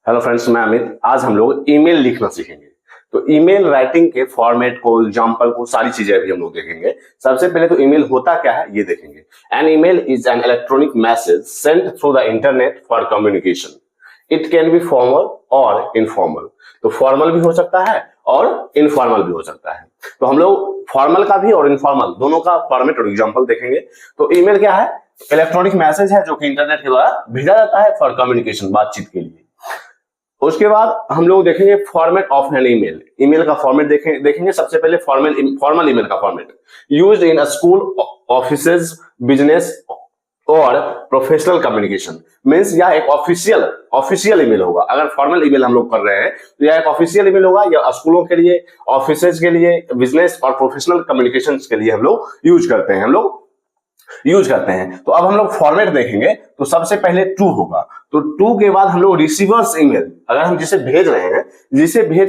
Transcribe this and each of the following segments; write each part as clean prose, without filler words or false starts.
Hello friends, मैं अमित। आज हम लोग ईमेल लिखना सीखेंगे। तो ईमेल राइटिंग के फॉर्मेट को, एग्जांपल को, सारी चीजें अभी हम लोग देखेंगे। सबसे पहले तो ईमेल होता क्या है ये देखेंगे। An email is an electronic message sent through the internet for communication. It can be formal और इनफॉर्मल। तो फॉर्मल भी हो सकता है और इनफॉर्मल भी हो सकता है। तो हम लोग फॉर्मल का भी और इनफॉर्मल दोनों का फॉर्मेट और एग्जांपल देखेंगे। तो ईमेल क्या है? इलेक्ट्रॉनिक मैसेज है जो कि इंटरनेट के द्वारा भेजा जाता है फॉर कम्युनिकेशन, बातचीत के लिए। उसके बाद हम लोग देखेंगे format of an email. Email का फॉर्मेट देखेंगे। सबसे पहले फॉर्मल ईमेल का format used in a school, offices, business और प्रोफेशनल कम्युनिकेशन। मींस यह एक ऑफिशियल ईमेल होगा। अगर फॉर्मल ईमेल हम लोग कर रहे हैं तो यह एक ऑफिशियल ईमेल होगा। या स्कूलों के लिए, ऑफिसेज के लिए, बिजनेस और प्रोफेशनल कम्युनिकेशन के लिए हम लोग यूज करते हैं। तो अब हम लोग फॉर्मेट देखेंगे। तो सबसे पहले टू होगा। तो टू के बाद हम लोग रिसीवर्स ईमेल, अगर हम जिसे भेज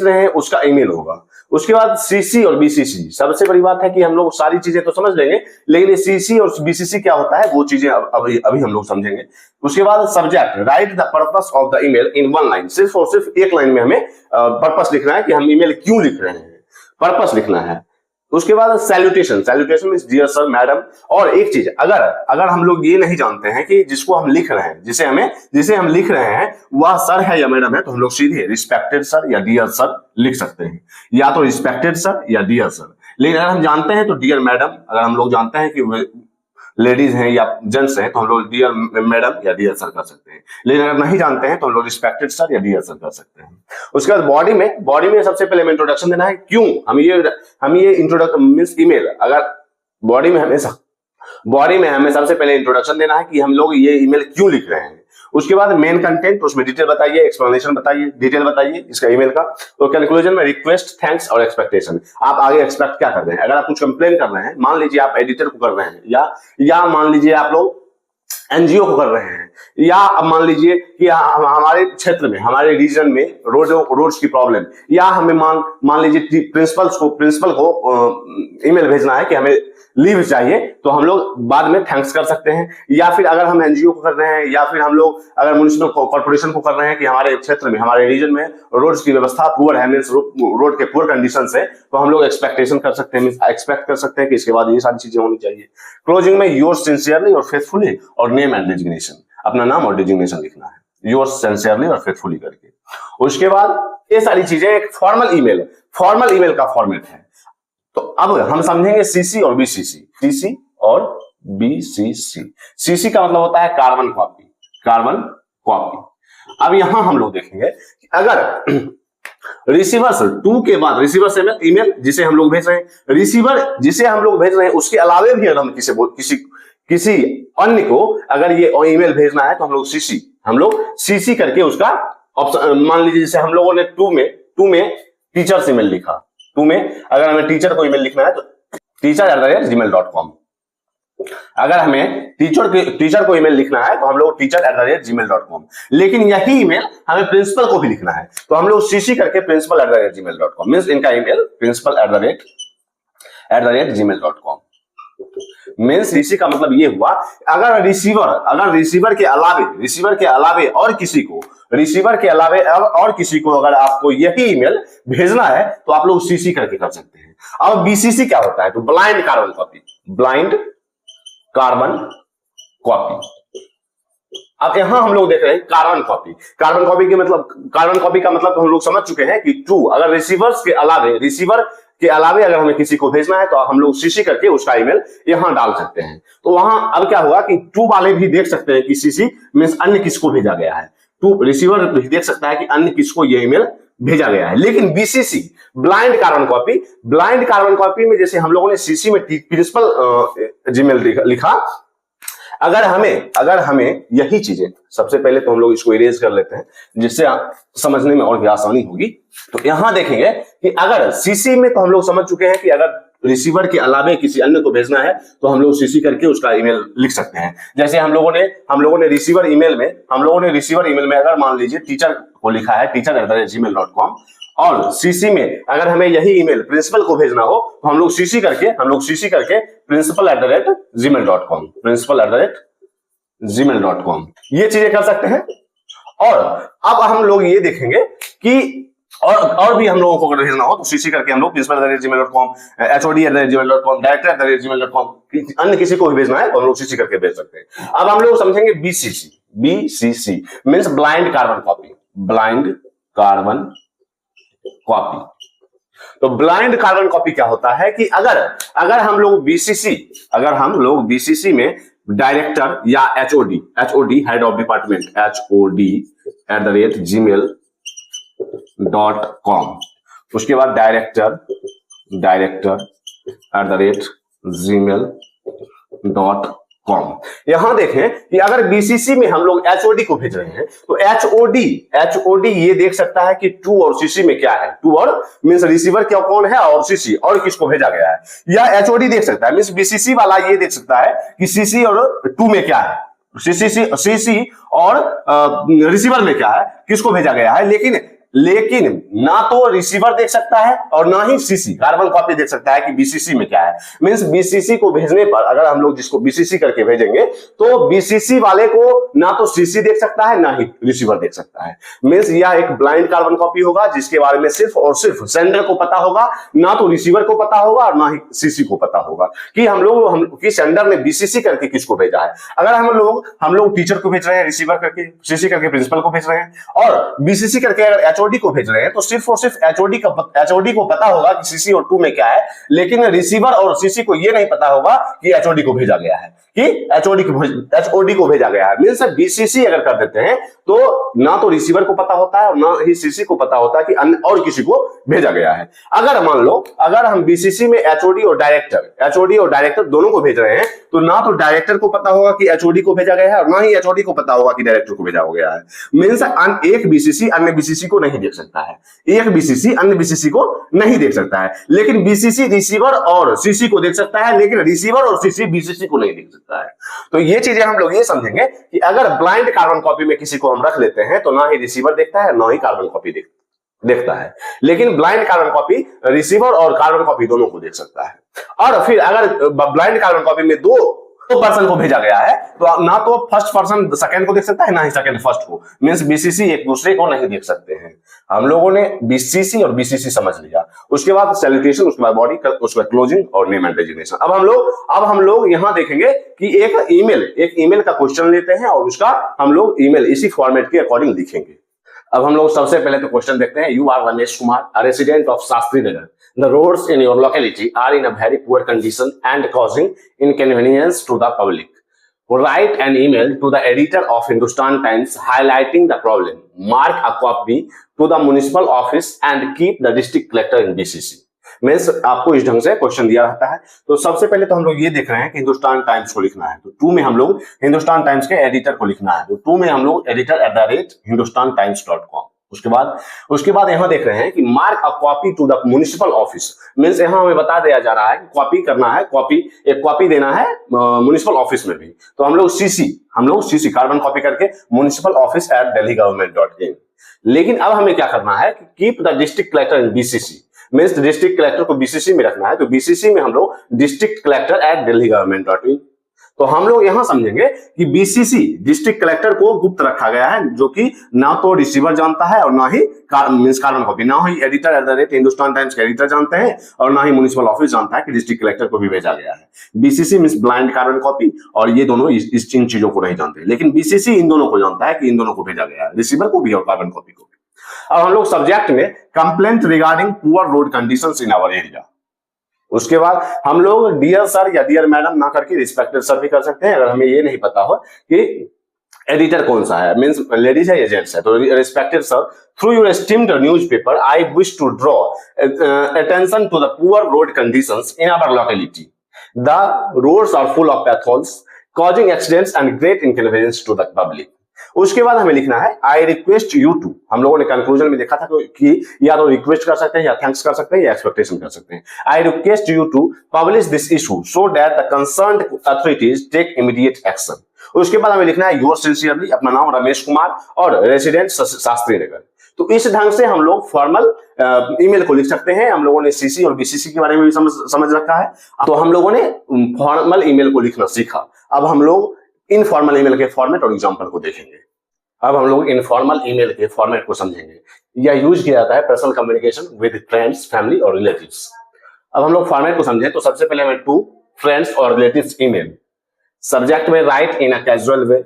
रहे हैं उसका ईमेल होगा। उसके बाद सीसी और बीसीसी। सबसे बड़ी बात है कि हम लोग सारी चीजें तो समझ लेंगे, लेकिन ये सीसी और बीसीसी क्या होता है वो चीजें अभी हम लोग समझेंगे। उसके बाद subject, right the purpose of the email in one line. सिर्फ और सिर्फ एक लाइन में हमें पर्पस लिखना है कि हम ईमेल क्यों लिख रहे हैं, पर्पस लिखना है। उसके बाद salutation means dear sir, madam. और एक चीज, अगर हम लोग ये नहीं जानते हैं कि जिसको हम लिख रहे हैं, जिसे हम लिख रहे हैं वह सर है या मैडम है, तो हम लोग सीधे रिस्पेक्टेड सर या डियर सर लिख सकते हैं। या तो रिस्पेक्टेड सर या डियर सर। लेकिन अगर हम जानते हैं तो डियर मैडम। अगर हम लोग जानते हैं कि लेडीज हैं या जेंट्स हैं तो हम लोग डियर मैडम या डियर सर कर सकते हैं। लेकिन अगर नहीं जानते हैं तो हम लोग रिस्पेक्टेड सर या डियर सर कर सकते हैं। उसके बाद बॉडी में सबसे पहले हमें इंट्रोडक्शन देना है। क्यों हम ये इंट्रोडक्शन मींस ईमेल, अगर बॉडी में हमें सबसे पहले इंट्रोडक्शन देना है कि हम लोग ये ईमेल क्यों लिख रहे हैं। उसके बाद मेन कंटेंट, उसमें डिटेल बताइए, एक्सप्लेनेशन बताइए, डिटेल बताइए इसका ईमेल का। तो कंक्लूजन में रिक्वेस्ट, थैंक्स और एक्सपेक्टेशन। आप आगे एक्सपेक्ट क्या कर रहे हैं? अगर आप कुछ कंप्लेन कर रहे हैं, मान लीजिए आप एडिटर को कर रहे हैं, या मान लीजिए आप लोग एनजीओ को कर रहे हैं, या अब मान लीजिए कि हमारे क्षेत्र में, हमारे रीजन में रोड्स की प्रॉब्लम, या हमें मान लीजिए प्रिंसिपल को ईमेल भेजना है कि हमें लीव चाहिए, तो हम लोग बाद में थैंक्स कर सकते हैं। या फिर अगर हम एनजीओ को कर रहे हैं, या फिर हम लोग अगर म्युनिसिपल कॉर्पोरेशन को कर रहे हैं कि हमारे क्षेत्र में, हमारे रीजन में रोड्स की व्यवस्था पुअर है, मींस रोड के पुअर कंडीशन है, तो हम लोग एक्सपेक्टेशन कर सकते हैं, एक्सपेक्ट कर सकते हैं कि इसके बाद ये सारी चीजें होनी चाहिए। क्लोजिंग में योर्स सिंसियरली और फेथफुली और नेम एंड डेजिग्नेशन, अपना नाम और डेजिग्नेशन लिखना है, योर्स सिंसियरली और फेथफुली करके। उसके बाद ये सारी चीजें एक फॉर्मल ईमेल का फॉर्मेट है। तो अब हम समझेंगे सीसी और बीसीसी। सीसी का मतलब होता है कार्बन कॉपी। अब यहां हम लोग देखेंगे कि अगर रिसीवर्स टू के बाद रिसीवर्स ईमेल जिसे हम लोग भेज रहे हैं, रिसीवर जिसे हम लोग भेज रहे हैं उसके अलावे भी अगर हम किसी अन्य को अगर ये ईमेल भेजना है तो हम लोग सीसी करके उसका ऑप्शन, मान लीजिए जैसे हम लोगों ने टू में टीचर्स ईमेल लिखा। टू में अगर हमें टीचर को ईमेल लिखना है तो teacher@gmail.com। अगर हमें टीचर को ईमेल लिखना है तो हम लोग teacher@gmail.com। लेकिन यही ईमेल हमें प्रिंसिपल को भी लिखना है तो हम लोग सीसी करके principal@gmail.com। मींस इनका ईमेल principal@gmail.com। मींस सीसी का मतलब ये हुआ, अगर रिसीवर के अलावे और किसी को अगर आपको यही ईमेल भेजना है तो आप लोग सीसी करके कर सकते हैं। अब बीसीसी क्या होता है? तो ब्लाइंड कार्बन कॉपी। अब यहां हम लोग देख रहे हैं कार्बन कॉपी का मतलब तो हम लोग समझ चुके हैं कि टू, अगर रिसीवर के अलावे अगर हमें किसी को भेजना है तो हम लोग सीसी करके उसका ईमेल यहां डाल सकते हैं। तो वहां अब क्या होगा कि टू वाले भी देख सकते हैं कि सीसी मींस अन्य किसको भेजा गया है। टू रिसीवर भी देख सकता है कि अन्य किसको ये ईमेल भेजा गया है। लेकिन बीसीसी ब्लाइंड कार्बन कॉपी में जैसे हम लोगों ने सीसी में प्रिंसिपल जीमेल लिखा, अगर हमें यही चीजें, सबसे पहले तो हम लोग इसको इरेज कर लेते हैं जिससे समझने में और भी आसानी होगी। तो यहां देखेंगे कि अगर सीसी में तो हम लोग समझ चुके हैं कि अगर रिसीवर के अलावे किसी अन्य को भेजना है तो हम लोग सीसी करके उसका ईमेल लिख सकते हैं। जैसे हम लोगों ने रिसीवर ईमेल में अगर मान लीजिए टीचर को लिखा है teacher@gmail.com, और सीसी में अगर हमें यही ईमेल प्रिंसिपल को भेजना हो तो हम लोग सीसी करके principal@gmail.com ये चीजें कर सकते हैं। और अब हम लोग ये देखेंगे कि और भी हम लोगों को अगर भेजना हो तो सीसी करके हम लोग principal@gmail.com, HOD@gmail.com, director@gmail.com, अन्य किसी को भी भेजना है तो हम लोग सीसी करके भेज सकते हैं। अब हम लोग समझेंगे BCC. BCC means blind carbon copy. Blind carbon copy. तो ब्लाइंड कार्बन कॉपी क्या होता है कि अगर हम लोग बीसीसी में डायरेक्टर या HOD head of department HOD@gmail.com, उसके बाद डायरेक्टर @gmail.com। यहां देखें कि अगर बीसीसी में हम लोग एचओडी को भेज रहे हैं तो एचओडी ये देख सकता है कि टू और सीसी में क्या है। टू और मींस रिसीवर क्या कौन है और सीसी और किसको भेजा गया है, या एचओडी देख सकता है मींस बीसीसी वाला ये देख सकता है कि सीसी और टू में क्या है, सीसी और रिसीवर में क्या है, किसको भेजा गया है। लेकिन ना तो रिसीवर देख सकता है और ना ही सीसी कार्बन कॉपी देख सकता है कि बीसीसी में क्या है। मींस बीसीसी को भेजने पर अगर हम लोग जिसको बीसीसी करके भेजेंगे तो बीसीसी वाले को ना तो सीसी देख सकता है ना ही रिसीवर देख सकता है। मींस यह एक ब्लाइंड कार्बन कॉपी होगा जिसके बारे में सिर्फ और सिर्फ सेंडर को पता होगा, ना तो रिसीवर को पता होगा और ना ही सीसी को पता होगा कि कि सेंडर ने बीसीसी करके किसको भेजा है। अगर हम लोग टीचर को भेज रहे हैं रिसीवर करके, सीसी करके प्रिंसिपल को भेज रहे हैं, और बीसीसी करके अगर एचओडी को भेज रहे हैं तो सिर्फ और सिर्फ एचओडी को पता होगा कि सीसी और टू में क्या है, लेकिन रिसीवर और सीसी को यह नहीं पता होगा कि एचओडी को भेजा गया है, कि एचओडी को भेजा गया है। मींस बीसीसी अगर कर देते हैं तो ना तो रिसीवर को पता होता है और ना ही सीसी को पता होता है कि अन्य और किसी को भेजा गया है। अगर मान लो अगर हम बीसीसी में एचओडी और डायरेक्टर दोनों को भेज रहे हैं तो ना तो डायरेक्टर को पता होगा कि एचओडी को भेजा गया है और ना ही एचओडी को पता होगा कि डायरेक्टर को भेजा गया है। मींस एक बीसीसी अन्य बीसीसी को नहीं देख सकता है, एक बीसीसी अन्य बीसीसी को नहीं देख सकता है, लेकिन बीसीसी रिसीवर और सीसी को देख सकता है, लेकिन रिसीवर और सीसी बीसीसी को नहीं देख सकता है। तो ये चीजें हम लोग ये समझेंगे कि अगर ब्लाइंड कार्बन कॉपी में किसी को हम रख लेते हैं तो ना ही रिसीवर देखता है ना ही कार्बन कॉपी देखता है, लेकिन ब्लाइंड कार्बन कॉपी रिसीवर और कार्बन कॉपी दोनों को देख सकता है। और फिर अगर ब्लाइंड कार्बन कॉपी में दो पर्सन को भेजा गया है तो ना तो फर्स्ट पर्सन सेकंड को देख सकता है ना ही सेकंड फर्स्ट को। मींस बीसीसी एक दूसरे को नहीं देख सकते हैं। हम लोगों ने बीसीसी और बीसीसी समझ लिया, उसके बाद सैल्यूटेशन, उसके बाद बॉडी, उसके बाद क्लोजिंग और नेम एंड डेजिग्नेशन। अब हम लोग यहां देखेंगे कि एक ईमेल का क्वेश्चन लेते हैं और उसका हम लोग ईमेल इसी फॉर्मेट के अकॉर्डिंग लिखेंगे। अब हम लोग सबसे पहले तो क्वेश्चन देखते हैं। You are Ramesh Kumar, a resident of Shastri Nagar. The roads in your locality are in a very poor condition and causing inconvenience to the public. Write an email to the editor of Hindustan Times highlighting the problem. Mark a copy to the municipal office and keep the district collector in BCC. Means आपको इस ढंग से question दिया रहता है। तो सबसे पहले तो हम लोग ये देख रहे हैं कि हिंदुस्तान टाइम्स को लिखना है, तो टू में हम लोग हिंदुस्तान टाइम्स के एडिटर को लिखना है, तो टू में हम लोग editor@hindustantimes.com। उसके बाद यहां देख रहे हैं कि mark a copy to the municipal office. Means यहां हमें बता दिया जा रहा है कि कॉपी करना है, एक कॉपी देना है म्युनिसिपल ऑफिस में भी। तो हम लोग सीसी कार्बन कॉपी करके municipaloffice@delhiggovernment.in। लेकिन अब हमें क्या करना है कि keep the district collector in BCC. Means district collector को बीसीसी में रखना है, तो बीसीसी में हम लोग डिस्ट्रिक्ट कलेक्टर @delhiggovernment.in। तो हम लोग यहां समझेंगे कि बीसीसी डिस्ट्रिक्ट कलेक्टर को गुप्त रखा गया है, जो कि ना तो रिसीवर जानता है और ना ही मींस कार्बन कॉपी, ना ही editor@हिंदुस्तान टाइम्स के एडिटर जानते हैं और ना ही म्युनिसिपल ऑफिस जानता है कि डिस्ट्रिक्ट कलेक्टर को भी भेजा गया है। BCC means blind carbon copy, और ये दोनों इस इन चीजों को नहीं जानते, लेकिन बीसीसी इन दोनों को जानता है कि इन दोनों को भेजा गया है, रिसीवर को भी और कार्बन कॉपी को भी। अब हम लोग सब्जेक्ट में complaint regarding poor road conditions in our area. उसके बाद हम लोग डियर सर या डियर मैडम ना करके रिस्पेक्टेड सर भी कर सकते हैं, अगर हमें ये नहीं पता हो कि एडिटर कौन सा है, मींस लेडीज है या जेंट्स है। तो respected sir, through your esteemed newspaper I wish to draw attention to the poor road conditions in our locality. The roads are full of potholes causing accidents and great inconvenience to the public. उसके बाद हमें लिखना है आई request you to. हम लोगों ने conclusion में देखा था कि या तो रिक्वेस्ट कर सकते हैं या थैंक्स कर सकते हैं या एक्सपेक्टेशन कर सकते हैं। I request you to publish this issue so that the concerned authorities take immediate action. उसके बाद हमें लिखना है योर सिंसियरली, अपना नाम रमेश कुमार और रेसिडेंट शास्त्री नगर। तो इस ढंग से हम लोग फॉर्मल ईमेल को लिख सकते हैं। हम लोगों ने सीसी और बीसीसी के बारे में भी समझ रखा है, तो हम लोगों ने फॉर्मल ईमेल को लिखना सीखा। अब हम लोग इनफॉर्मल ईमेल के फॉर्मेट और एग्जांपल को देखेंगे। अब हम लोग इनफॉर्मल ईमेल के फॉर्मेट को समझेंगे। यह यूज किया जाता है personal communication with friends, family और रिलेटिव्स। अब हम लोग फॉर्मेट को समझें तो सबसे पहले हमें टू फ्रेंड्स और रिलेटिव्स ईमेल, सब्जेक्ट में write in a casual way,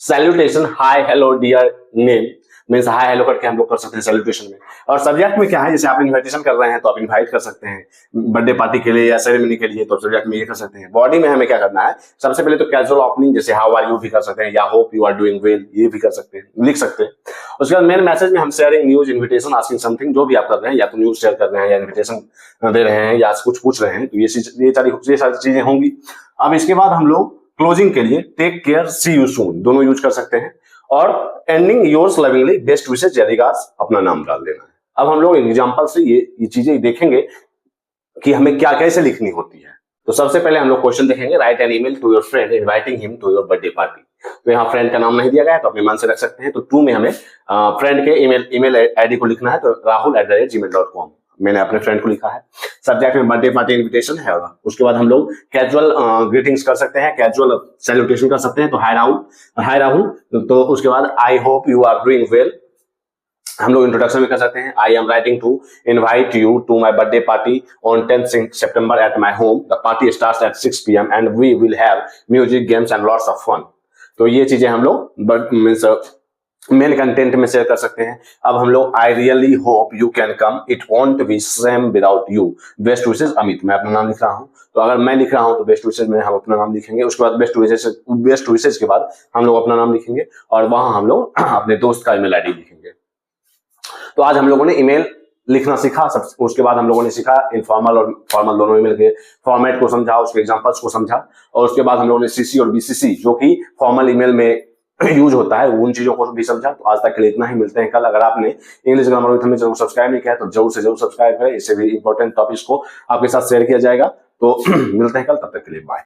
salutation hi hello dear name, means hi hello करके हम लोग कर सकते हैं सैल्यूटेशन में। और सब्जेक्ट में क्या है, जैसे आप इन्विटेशन कर रहे हैं तो आप इनवाइट कर सकते हैं बर्थडे पार्टी के लिए या सेरेमनी के लिए, तो सब्जेक्ट में ये कर सकते हैं। बॉडी में हमें क्या करना है, सबसे पहले तो कैजुअल ओपनिंग, जैसे हाउ आर यू भी कर सकते हैं या hope you are doing well, ये भी कर सकते हैं, लिख सकते हैं। उसके बाद मेन मैसेज में हम sharing news, invitation, asking something, जो भी आप कर रहे हैं, या तो न्यूज शेयर कर रहे हैं या इन्विटेशन दे रहे हैं या कुछ पूछ रहे हैं, तो ये सारी चीजें होंगी। अब इसके बाद हम लोग क्लोजिंग के लिए take care, see you soon दोनों यूज कर सकते हैं। और ending yours lovingly, best wishes या रिगार्ड्स, अपना नाम डाल देना है। अब हम लोग एग्जांपल से ये चीजें देखेंगे कि हमें क्या कैसे लिखनी होती है। तो सबसे पहले हम लोग क्वेश्चन देखेंगे, write an email to your friend inviting him to your birthday party. तो यहाँ फ्रेंड का नाम नहीं दिया गया है तो अपने मन से रख सकते हैं। तो टू में हमें फ्रेंड के ईमेल आईडी को लिखना है, तो rahul@gmail.com, मैंने अपने फ्रेंड को लिखा है। सब्जेक्ट में बर्थडे पार्टी इनविटेशन है। उसके बाद हम लोग कैजुअल ग्रीटिंग्स कर सकते हैं, कैजुअल सैल्यूटेशन कर सकते हैं, तो हाय राहुल। तो उसके बाद I hope you are doing well, हम लोग इंट्रोडक्शन में कर सकते हैं, I am writing to invite you to my birthday party on 10th September at my home, the party starts at 6 PM and we will have music, games and lots of fun. तो ये चीजें हम लोग means main content में share कर सकते हैं। अब हम लोग I really hope you can come, it won't B same without you, best wishes Amit. मैं अपना नाम लिख रहा हूँ, तो अगर मैं लिख रहा हूँ तो बेस्ट विशेज में हम अपना नाम लिखेंगे। उसके बाद बेस्ट विशेज के बाद हम लोग अपना नाम लिखेंगे और वहां हम लोग अपने दोस्त का ईमेल आईडी लिखेंगे। तो आज हम लोगों ने ईमेल लिखना सीखा। उसके बाद हम लोगों ने सीखा इनफॉर्मल और फॉर्मल दोनों ईमेल के फॉर्मेट को समझा, उसके एग्जांपल्स को समझा, और उसके बाद हम लोगों ने सीसी और बीसीसी जो कि फॉर्मल ईमेल में यूज होता है उन चीजों को भी समझा। तो आज तक के लिए इतना ही, मिलते हैं कल। अगर आपने इंग्लिश ग्रामर विद हमें सब्सक्राइब नहीं किया तो जरूर से जरूर सब्सक्राइब करें, इससे भी इंपॉर्टेंट टॉपिक्स को आपके साथ शेयर किया जाएगा। तो मिलते हैं कल, तब तक के लिए बाय।